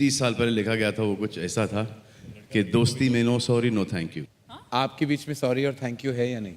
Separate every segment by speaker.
Speaker 1: 30 साल पहले लिखा गया था, वो कुछ ऐसा था कि दोस्ती में no sorry no thank you.
Speaker 2: आपके बीच में सॉरी और थैंक यू है या नहीं?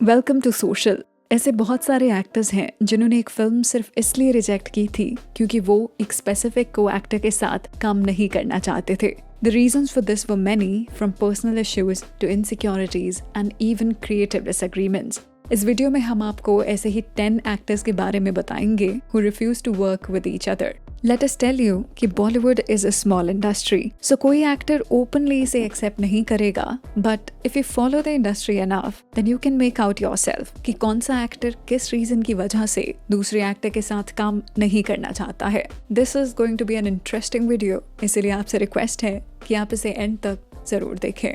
Speaker 3: Welcome to social. ऐसे बहुत सारे एक्टर्स हैं जिन्होंने एक फिल्म सिर्फ इसलिए रिजेक्ट की थी क्योंकि वो एक स्पेसिफिक को एक्टर के साथ काम नहीं करना चाहते थे। The reasons for this were many, from personal issues to insecurities and even creative disagreements. इस वीडियो में हम आपको ऐसे ही 10 एक्टर्स के बारे में बताएंगे who refuse to work with each other. Let us tell you कि Bollywood is a small industry, so कोई एक्टर openly इसे accept नहीं करेगा, but if you follow the industry enough, then you can make out yourself कि कौन सा actor किस reason की वजह से दूसरे एक्टर के साथ काम नहीं करना चाहता है। This is going to be an interesting video, इसलिए आपसे रिक्वेस्ट है कि आप इसे एंड तक जरूर देखें।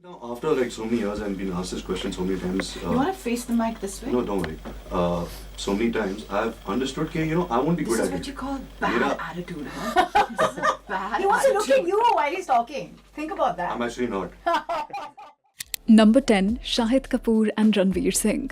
Speaker 4: Now, after like so many years and been asked this question so many times.
Speaker 5: You want to face the mic this way?
Speaker 4: No, don't worry. So many times I've understood that I won't be good
Speaker 5: This
Speaker 4: at
Speaker 5: is what
Speaker 4: it.
Speaker 5: you call bad
Speaker 4: Mera-
Speaker 5: attitude, huh? This is a bad
Speaker 6: He wants to look
Speaker 5: attitude.
Speaker 6: at you while he's talking. Think about that.
Speaker 4: I'm actually not.
Speaker 3: Number 10 Shahid Kapoor and Ranveer Singh.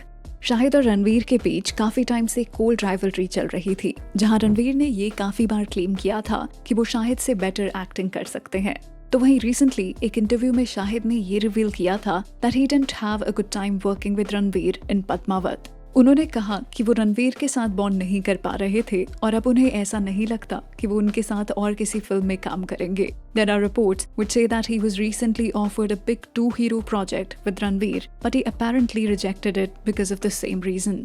Speaker 3: Shahid और रणवीर के बीच काफी time से cold rivalry चल रही थी, जहां रणवीर ने ये काफी बार क्लेम किया था कि वो शाहिद से बेटर एक्टिंग कर सकते हैं। तो वहीं रिसेंटली एक इंटरव्यू में शाहिद ने ये रिवील किया था that he didn't have a good time working with Ranveer in Padmaavat. उन्होंने कहा कि वो रणवीर के साथ बॉन्ड नहीं कर पा रहे थे और अब उन्हें ऐसा नहीं लगता कि वो उनके साथ और किसी फिल्म में काम करेंगे। There are reports which say that he was recently offered a big 2-hero project with Ranveer, but he apparently rejected it because of the same reason.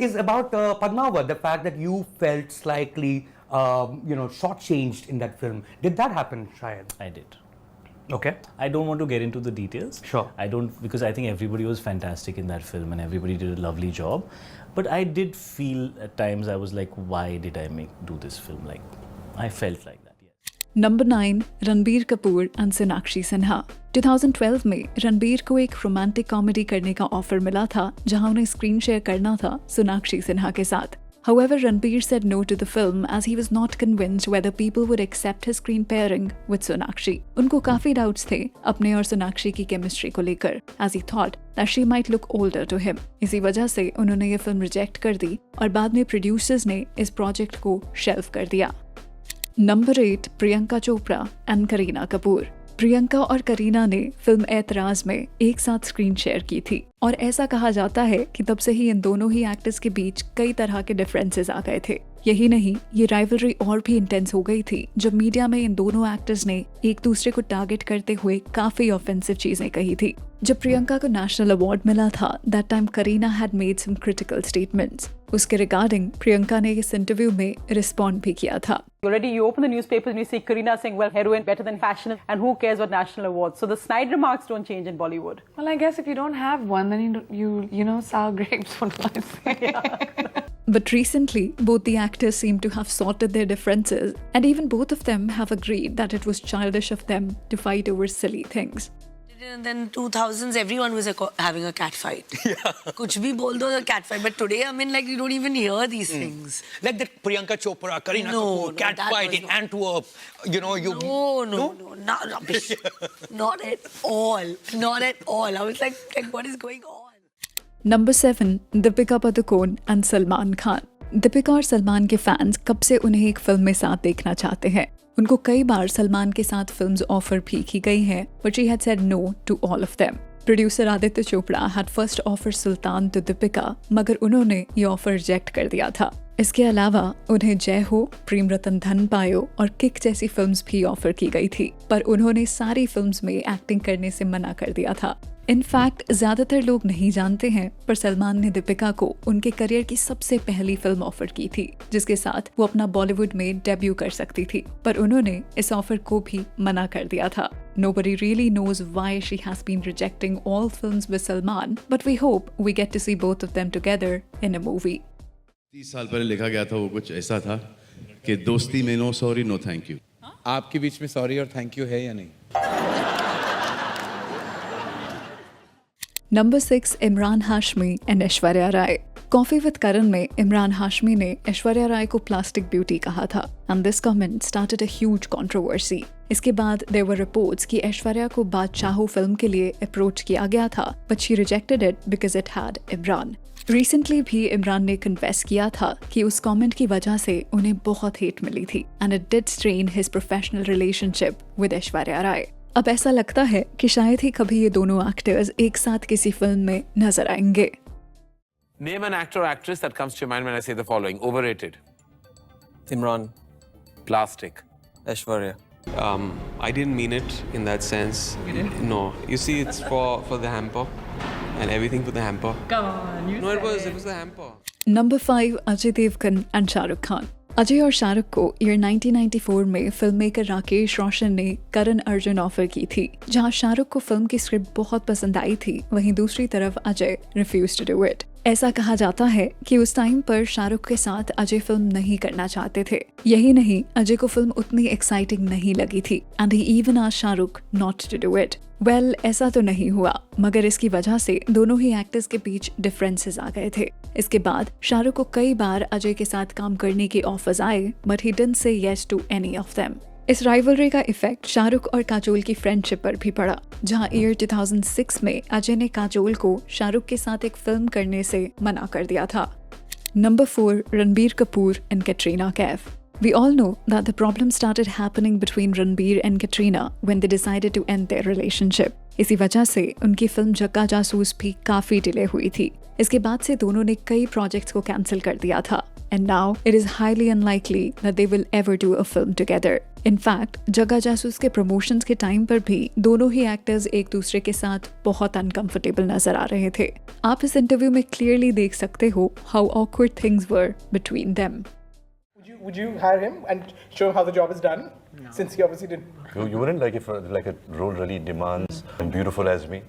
Speaker 7: Is about Padmavat, the fact that you felt slightly, shortchanged in that film. Did that happen, Shayad?
Speaker 8: I did.
Speaker 7: Okay.
Speaker 8: I don't want to get into the details.
Speaker 7: Sure.
Speaker 8: I don't, because I think everybody was fantastic in that film and everybody did a lovely job. But I did feel at times I was like, why did I do this film? Like, I felt like that.
Speaker 3: Number 9 Ranbir Kapoor and Sonakshi Sinha. 2012 में रणबीर को एक romantic comedy करने का offer मिला था जहां उन्हें screen share करना था सोनाक्षी सिन्हा के साथ। However, Ranbir said no to the film as he was not convinced whether people would accept his screen pairing with Sonakshi. उनको काफी doubts थे अपने और सोनाक्षी की केमिस्ट्री को लेकर, as he thought that she might look older to him. इसी वजह से उन्होंने ये फिल्म रिजेक्ट कर दी और बाद में प्रोड्यूसर्स ने इस प्रोजेक्ट को शेल्फ कर दिया। Number 8 Priyanka Chopra and Kareena Kapoor. प्रियंका और करीना ने फिल्म ऐतराज में एक साथ स्क्रीन शेयर की थी और ऐसा कहा जाता है कि तब से ही इन दोनों ही एक्टर्स के बीच कई तरह के डिफरेंसेस आ गए थे। यही नहीं, ये राइवलरी और भी इंटेंस हो गई थी जब मीडिया में इन दोनों एक्टर्स ने एक दूसरे को टारगेट करते हुए काफी ऑफेंसिव चीजें कही थी। जब प्रियंका को नेशनल अवार्ड मिला था, that time Kareena had made some critical statements. उसके रिगार्डिंग प्रियंका ने इस इंटरव्यू में रिस्पॉन्ड भी किया था।
Speaker 6: Already you open the newspapers and you see Kareena saying, well, heroine better than fashion, and who cares what national awards? So the snide remarks don't change in Bollywood.
Speaker 9: Well, I guess if you don't have one, then you sour grapes, what do I say?
Speaker 3: But recently, both the actors seem to have sorted their differences, and even both of them have agreed that it was childish of them to fight over silly things.
Speaker 10: And then 2000s, everyone was having a cat fight. Yeah. Kuch bhi bol do, a cat fight. But today, I mean, like, you don't even hear these things.
Speaker 7: Like that Priyanka Chopra, Kareena Kapoor, cat
Speaker 10: that
Speaker 7: fight
Speaker 10: was
Speaker 7: in
Speaker 10: not-
Speaker 7: Antwerp.
Speaker 10: No, not rubbish. Not at all. Not at all. I was like, what is going on?
Speaker 3: Number 7 Deepika Padukone and Salman Khan. Deepika और सलमान के fans कब से उन्हें एक film में साथ देखना चाहते हैं। उनको कई बार सलमान के साथ फिल्म्स ऑफर भी की गई हैं, but she had said no to all of them. Producer Aditya Chopra had first offer Sultan to Deepika, मगर उन्होंने ये ऑफर रिजेक्ट कर दिया था। इसके अलावा उन्हें जय हो, प्रेम रतन धन पायो और किक जैसी फिल्म्स भी ऑफर की गई थी, पर उन्होंने सारी फिल्म्स में एक्टिंग करने से मना कर दिया था। इनफैक्ट ज्यादातर लोग नहीं जानते हैं, पर सलमान ने दीपिका को उनके करियर की सबसे पहली फिल्म ऑफर की थी जिसके साथ वो अपना बॉलीवुड में डेब्यू कर सकती थी, पर उन्होंने इस ऑफर को भी मना कर दिया था। Nobody really knows why she has been rejecting all films with Salman, but we hope we get to see both of them together in a movie.
Speaker 1: 30 साल पहले लिखा गया था, वो कुछ ऐसा था कि दोस्ती में no sorry no thank you.
Speaker 2: आपके बीच में सॉरी और थैंक यू है या नहीं?
Speaker 3: Number 6 Emraan Hashmi and Aishwarya Rai. Coffee with Karan में इमरान हाशमी ने ऐश्वर्या राय को प्लास्टिक ब्यूटी कहा था and this comment started a huge controversy. इसके बाद देयर वर रिपोर्ट्स कि ऐश्वर्या को बादशाहो फिल्म के लिए अप्रोच किया गया था but she rejected it because it had Imran. Recently भी इमरान ने कन्फेस किया था कि उस कमेंट की वजह से उन्हें बहुत हेट मिली थी and it did strain his professional relationship with Aishwarya Rai. अब ऐसा लगता है कि शायद ही कभी ये दोनों एक्टर्स एक साथ किसी फिल्म में नजर आएंगे।
Speaker 11: Name an actor or actress that comes to your mind when I say the following. Overrated.
Speaker 12: Imran.
Speaker 11: Plastic.
Speaker 12: Aishwarya.
Speaker 13: I didn't mean it in that sense.
Speaker 12: You didn't?
Speaker 13: No. You see, it's for the hamper and everything for the hamper.
Speaker 12: Come on, you
Speaker 13: No,
Speaker 12: said
Speaker 13: it was the hamper.
Speaker 3: Number 5, Ajay Devgan and Shah Rukh Khan। Ajay और शाहरुख को year 1994 में film maker Rakesh Roshan ने Karan Arjun offer की थी। जहां शाहरुख को film की script बहुत पसंद आई थी, वहीं दूसरी तरफ Ajay refuse to do it. ऐसा कहा जाता है कि उस टाइम पर शाहरुख के साथ अजय फिल्म नहीं करना चाहते थे। यही नहीं, अजय को फिल्म उतनी एक्साइटिंग नहीं लगी थी and he even asked Shahrukh not to do it. Well, ऐसा तो नहीं हुआ, मगर इसकी वजह से दोनों ही एक्टर्स के बीच डिफरेंसेस आ गए थे। इसके बाद शाहरुख को कई बार अजय के साथ काम करने के ऑफर्स आए but he didn't say yes to any of them. इस राइवलरी का इफेक्ट शाहरुख और काजोल की फ्रेंडशिप पर भी पड़ा, जहां ईयर 2006 में अजय ने काजोल को शाहरुख के साथ एक फिल्म करने से मना कर दिया था। Number 4, Ranbir Kapoor and Katrina Kaif। We all know that the problem started happening between Ranbir and Katrina when they decided to end their relationship। इसी वजह से उनकी फिल्म जग्गा जासूस भी काफी डिले हुई थी। इसके बाद से दोनों ने कई प्रोजेक्ट्स को कैंसिल कर दिया था and now it is highly unlikely that they will ever do a film together। In fact, जग्गा जासूस के प्रमोशंस के टाइम पर भी दोनों ही एक्टर्स एक दूसरे के साथ बहुत अनकंफर्टेबल नजर आ रहे थे। आप इस इंटरव्यू में क्लियरली देख सकते हो how awkward things were between them।
Speaker 14: Would you hire him and show him how the job is done? No. Since he obviously didn't.
Speaker 4: You wouldn't like if like a role really demands and beautiful as me.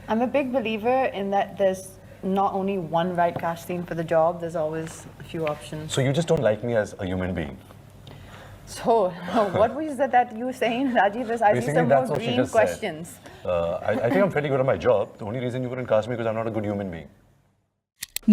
Speaker 5: I'm a big believer in that there's not only one right casting for the job, there's always a few options.
Speaker 4: So you just don't like me as a human being.
Speaker 5: So, what was that you were saying, Rajiv? I need some more green questions.
Speaker 4: I think I'm fairly good at my job. The only reason you wouldn't cast me because I'm not a good human being.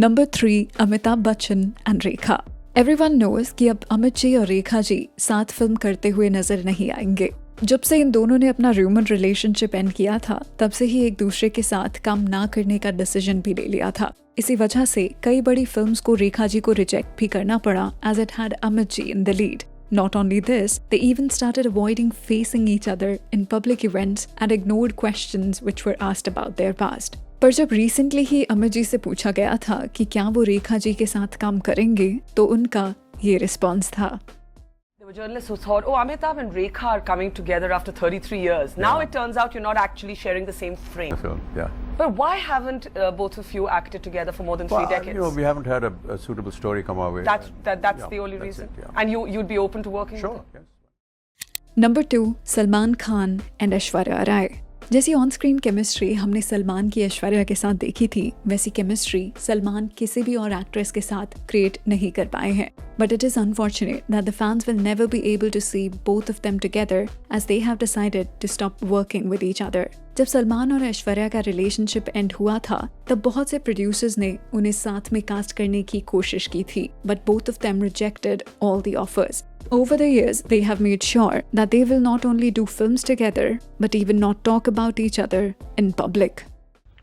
Speaker 3: Number 3, Amitabh Bachchan and Rekha। Everyone knows कि अब अमित जी और रेखा जी साथ film करते हुए नजर नहीं आएंगे। जब से इन दोनों ने अपना ह्यूमन रिलेशनशिप एंड किया था, तब से ही एक दूसरे के साथ काम ना करने का डिसीजन भी ले लिया था। इसी वजह से कई बड़ी फिल्म्स को रेखा जी को रिजेक्ट भी करना पड़ा as it had Amit ji in the lead। Not only this, they even started avoiding facing each other in public events and ignored questions which were asked about their past। पर जब रिसेंटली ही अमित जी से पूछा गया था कि क्या वो रेखा जी के साथ काम करेंगे, तो उनका ये रिस्पॉन्स था।
Speaker 15: There were journalists who thought, oh, Amitabh and Rekha are coming together after 33 years. Now it turns out you're not actually sharing the same frame.
Speaker 2: Yeah.
Speaker 15: But why haven't both of you acted together for more than 3 decades?
Speaker 2: You know, we haven't had a suitable story come our way.
Speaker 15: That's the only reason.
Speaker 2: It, yeah.
Speaker 15: And you'd be open to working
Speaker 2: Sure.
Speaker 15: with them?
Speaker 2: Yes.
Speaker 3: Number 2, Salman Khan and Aishwarya Rai। जैसी on screen chemistry हमने सलमान की ऐश्वर्या के साथ देखी थी, वैसी chemistry Salman किसी भी और एक्ट्रेस के साथ क्रिएट नहीं कर पाए हैं। But it is unfortunate that the fans will never be able to see both of them together as they have decided to stop working with each other. जब सलमान और ऐश्वर्या का रिलेशनशिप एंड हुआ था, तब बहुत से प्रोड्यूसर्स ने उन्हें साथ में कास्ट करने की कोशिश की थी, but both of them rejected all the offers. Over the years, they have made sure that they will not only do films together, but even not talk about each other in public.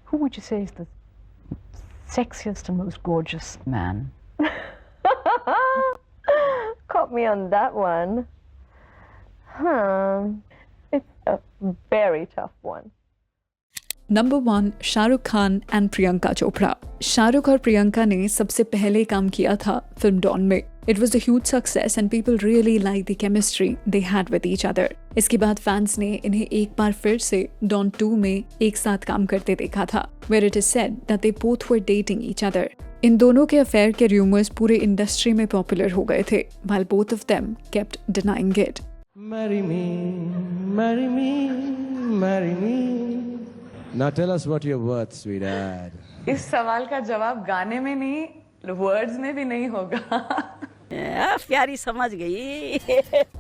Speaker 16: Who would you say is the sexiest and most gorgeous man? Caught me on that one. It's a very tough one.
Speaker 3: Number 1, Shahrukh Khan and Priyanka Chopra. Shahrukh और प्रियंका ने सबसे पहले काम किया था film don में। It was a huge success and people really liked the chemistry they had with each other। इसके बाद फैंस ने इन्हें एक बार फिर से डॉन 2 में एक साथ काम करते देखा था, where it is said that they both were dating each other। इन दोनों के अफेयर के रूमर्स पूरे इंडस्ट्री में पॉपुलर हो गए थे, while both of them kept denying it।
Speaker 17: Marry me, marry me, marry me। Now tell us what you're worth, sweetheart।
Speaker 9: इस सवाल का जवाब गाने में नहीं, वर्ड्स में भी नहीं होगा।
Speaker 18: प्यारी समझ गई।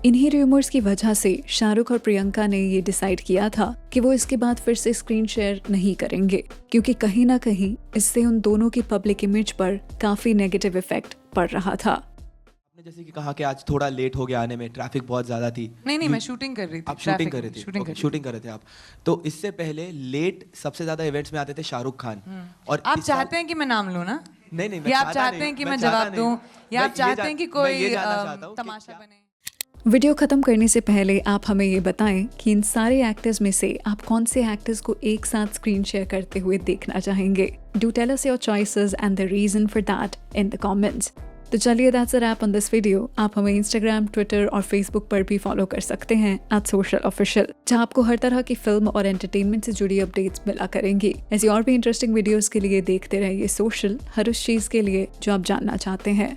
Speaker 3: इन्हीं रूमर्स की वजह से शाहरुख और प्रियंका ने ये डिसाइड किया था कि वो इसके बाद फिर से स्क्रीन शेयर नहीं करेंगे, क्योंकि कहीं ना कहीं इससे उन दोनों की पब्लिक इमेज पर काफी नेगेटिव इफेक्ट पड़ रहा था।
Speaker 19: आपने जैसे कि कहा कि आज थोड़ा लेट हो गया आने में, ट्रैफिक बहुत ज्यादा थी।
Speaker 9: नहीं, मैं शूटिंग कर रही थी।
Speaker 19: आप शूटिंग कर रही थी? शूटिंग कर रहे थे आप। तो इससे पहले लेट सबसे ज्यादा इवेंट्स में आते थे शाहरुख खान। और
Speaker 9: आप चाहते हैं कि मैं नाम लूं ना?
Speaker 19: नहीं,
Speaker 9: या आप चाहते हैं कि मैं जवाब दूं, या आप चाहते हैं कि कोई तमाशा बने?
Speaker 3: वीडियो खत्म करने से पहले आप हमें ये बताएं कि इन सारे एक्टर्स में से आप कौन से एक्टर्स को एक साथ स्क्रीन शेयर करते हुए देखना चाहेंगे। Do tell us your choices and the reason for that in the comments. तो चलिए that's a wrap on this video. आप हमें इंस्टाग्राम, ट्विटर और फेसबुक पर भी फॉलो कर सकते हैं @socialofficial, जहां आपको हर तरह की फिल्म और एंटरटेनमेंट से जुड़ी अपडेट्स मिला करेंगी। ऐसी और भी इंटरेस्टिंग वीडियोस के लिए देखते रहिए सोशल, हर उस चीज के लिए जो आप जानना चाहते हैं।